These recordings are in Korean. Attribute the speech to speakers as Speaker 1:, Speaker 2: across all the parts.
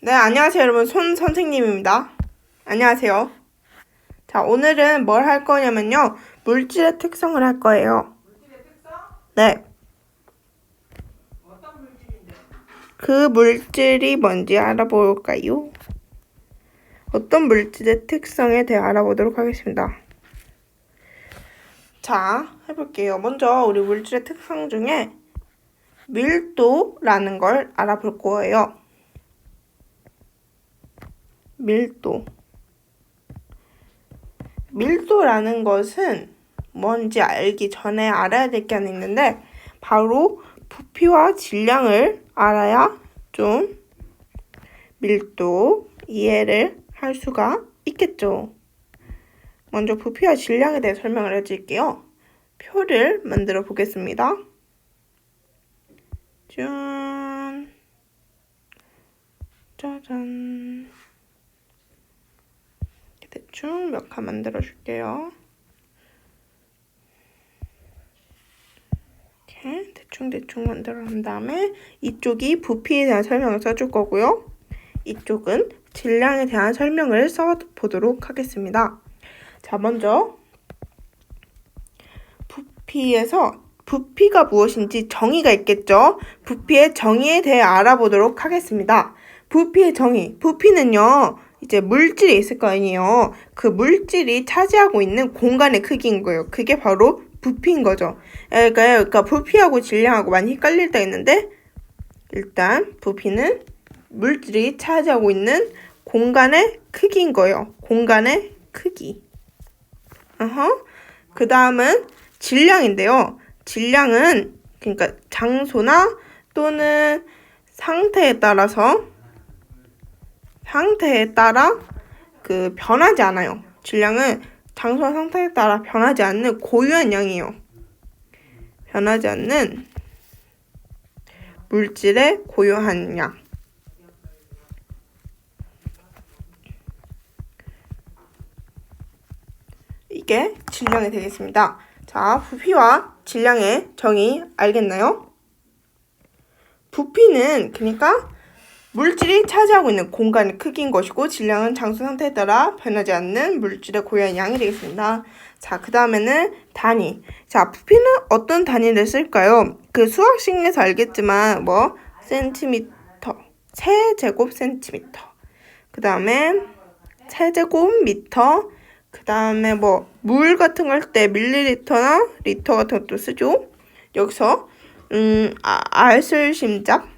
Speaker 1: 네, 안녕하세요, 여러분. 손 선생님입니다. 안녕하세요. 자, 오늘은 뭘 할 거냐면요. 물질의 특성을 할 거예요.
Speaker 2: 물질의 특성?
Speaker 1: 네.
Speaker 2: 어떤 물질인데?
Speaker 1: 그 물질이 뭔지 알아볼까요? 어떤 물질의 특성에 대해 알아보도록 하겠습니다. 자, 해볼게요. 먼저 우리 물질의 특성 중에 밀도라는 걸 알아볼 거예요. 밀도. 밀도라는 것은 뭔지 알기 전에 알아야 될 게 하나 있는데 바로 부피와 질량을 알아야 좀 밀도 이해를 할 수가 있겠죠. 먼저 부피와 질량에 대해 설명을 해드릴게요. 표를 만들어 보겠습니다. 짠, 짜잔. 대충 몇 칸 만들어 줄게요. 이렇게 대충 만들어 놓은 다음에 이쪽이 부피에 대한 설명을 써줄 거고요. 이쪽은 질량에 대한 설명을 써보도록 하겠습니다. 자, 먼저 부피가 무엇인지 정의가 있겠죠? 부피의 정의에 대해 알아보도록 하겠습니다. 부피의 정의. 부피는요, 이제 물질이 있을 거 아니에요. 그 물질이 차지하고 있는 공간의 크기인 거예요. 그게 바로 부피인 거죠. 그러니까 부피하고 질량하고 많이 헷갈릴 때 있는데 일단 부피는 물질이 차지하고 있는 공간의 크기인 거예요. 공간의 크기. 그 다음은 질량인데요. 질량은 그러니까 장소나 또는 상태에 따라 변하지 않아요. 질량은 장소와 상태에 따라 변하지 않는 고유한 양이에요. 변하지 않는 물질의 고유한 양. 이게 질량이 되겠습니다. 자, 부피와 질량의 정의 알겠나요? 부피는 그러니까 물질이 차지하고 있는 공간의 크기인 것이고 질량은 장소 상태에 따라 변하지 않는 물질의 고유한 양이 되겠습니다. 자, 그 다음에는 단위. 자, 부피는 어떤 단위를 쓸까요? 그 수학식에서 알겠지만 센티미터, 세제곱 센티미터. 그 다음에 세제곱 미터. 그 다음에 물 같은 거 할 때 밀리리터나 리터 같은 것도 쓰죠. 여기서 알쓸심잡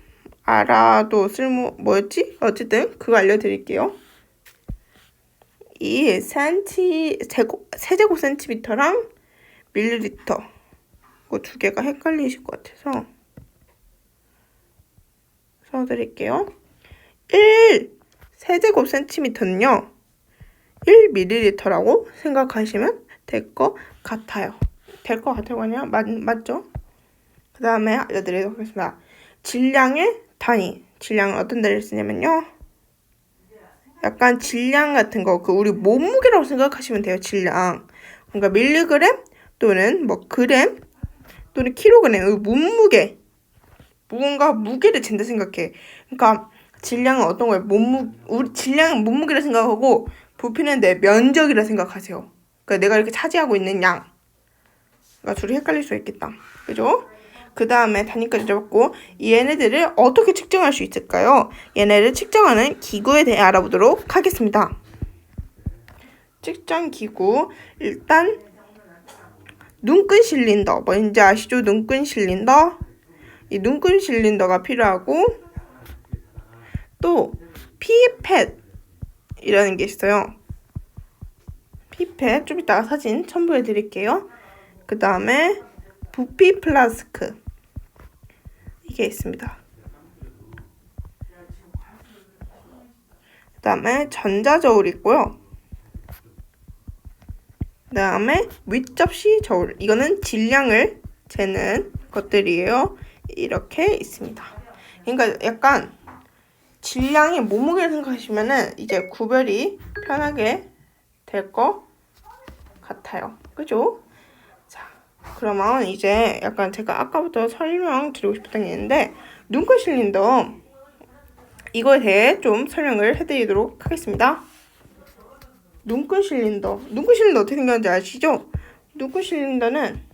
Speaker 1: 알아도 뭐였지? 어쨌든 그거 알려드릴게요. 이 세제곱 센티미터랑 밀리리터 그 두 개가 헷갈리실 것 같아서 써드릴게요. 1 세제곱 센티미터는요 1ml라고 생각하시면 될 것 같아요. 될 것 같아요. 아니야? 맞죠? 그 다음에 알려드리도록 하겠습니다. 질량의 단위. 질량은 어떤 단위를 쓰냐면요. 약간 질량 같은 거, 우리 몸무게라고 생각하시면 돼요. 질량. 그러니까 밀리그램 또는 그램 또는 킬로그램. 몸무게. 무언가 무게를 잰다 생각해. 그러니까 질량은 어떤 거예요? 우리 질량은 몸무게를 생각하고 부피는 내 면적이라 생각하세요. 그러니까 내가 이렇게 차지하고 있는 양. 그러니까 둘이 헷갈릴 수 있겠다. 그죠? 그 다음에 단위까지 잡았고 얘네들을 어떻게 측정할 수 있을까요? 얘네를 측정하는 기구에 대해 알아보도록 하겠습니다. 측정 기구. 일단 눈끈 실린더. 뭔지 아시죠? 눈끈 실린더. 이 눈끈 실린더가 필요하고 또 피펫이라는 게 있어요. 피펫 좀 이따가 사진 첨부해 드릴게요. 그 다음에 부피 플라스크 이게 있습니다. 그 다음에 전자저울 있고요. 그 다음에 윗접시 저울. 이거는 질량을 재는 것들이에요. 이렇게 있습니다. 그러니까 약간 질량이 몸무게를 생각하시면은 이제 구별이 편하게 될 것 같아요. 그죠? 자, 그러면 이제 약간 제가 아까부터 설명드리고 싶었던 게 있는데 눈꺼 실린더 이거에 대해 좀 설명을 해드리도록 하겠습니다. 눈금 실린더. 눈금 실린더 어떻게 생겼는지 아시죠? 눈금 실린더는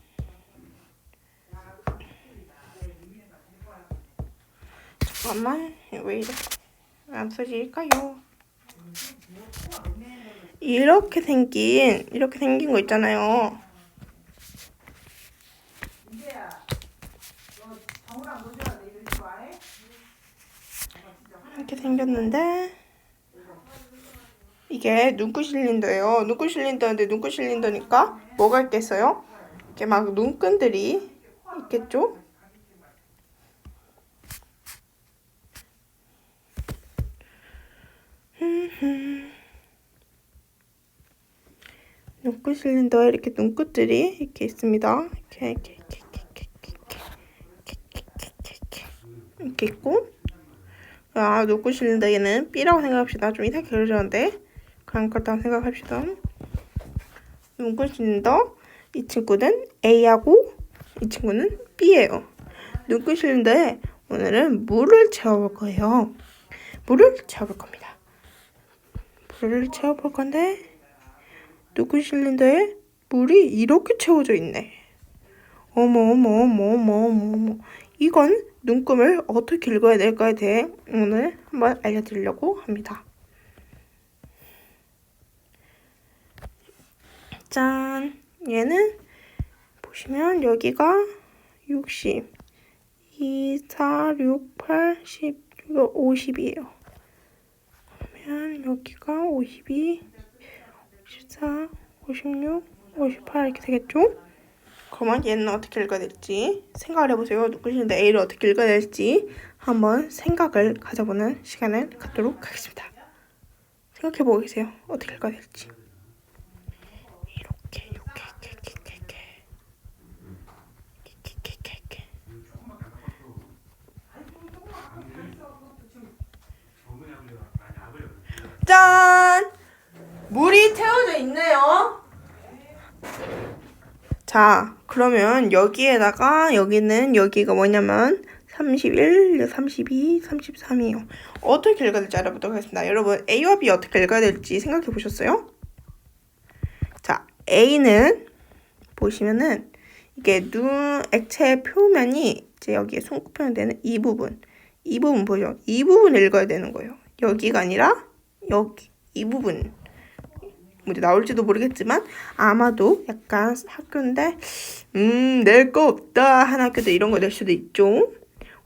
Speaker 1: 잠깐만, 왜 이렇게 안 써질까요? 이렇게 생긴 거 있잖아요. 이렇게 생겼는데 이게 눈금 실린더예요. 눈금 실린더인데 눈금 실린더니까 뭐가 있겠어요? 이렇게 막 눈끈들이 있겠죠? 눈금 실린더에 이렇게 눈끝들이 이렇게 있습니다. 이렇게 있고, 눈금 실린더에는 B라고 생각합시다. 좀 이상하게 그려졌는데 그냥 그렇다고 생각합시다. 눈금 실린더, 이 친구는 A하고 이 친구는 B예요. 눈금 실린더에 오늘은 물을 채워볼 거예요. 물을 채워볼 겁니다. 물을 채워볼 건데 눈금 실린더에 물이 이렇게 채워져 있네. 어머. 이건 눈금을 어떻게 읽어야 될까에 대해 오늘 한번 알려드리려고 합니다. 짠! 얘는 보시면 여기가 60, 2, 4, 6, 8, 10, 이거 50이에요. 그러면 여기가 52, 54, 56, 58 이렇게 되겠죠? 그러면 얘는 어떻게 읽어야 될지 생각을 해보세요. 누구신데 A를 어떻게 읽어야 될지 한번 생각을 가져보는 시간을 갖도록 하겠습니다. 생각해보고 계세요. 어떻게 읽어야 될지. 이렇게 짠! 물이 채워져 있네요. 자, 그러면 여기에다가 여기가 뭐냐면 31, 32, 33이에요. 어떻게 읽어야 될지 알아보도록 하겠습니다. 여러분, A와 B 어떻게 읽어야 될지 생각해 보셨어요? 자, A는 보시면은 이게 액체의 표면이 이제 여기에 손꼽히면 되는 이 부분 보죠? 이 부분을 읽어야 되는 거예요. 여기가 아니라 여기 이 부분. 뭐 나올지도 모르겠지만 아마도 약간 학교인데 낼 거 없다 한 학교도 이런 거 낼 수도 있죠.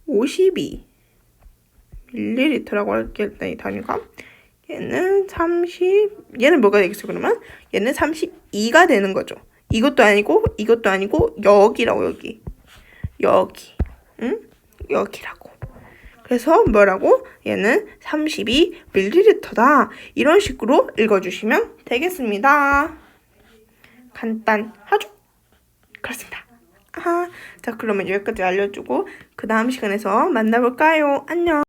Speaker 1: 52 ml라고 할게 일단 이 단위가 얘는 30 얘는 뭐가 되겠어 그러면 얘는 32가 되는 거죠. 이것도 아니고 여기라고 여기 여기라고. 그래서 뭐라고? 얘는 32ml다. 이런 식으로 읽어주시면 되겠습니다. 간단하죠? 그렇습니다. 자, 그러면 여기까지 알려주고 그 다음 시간에서 만나볼까요? 안녕.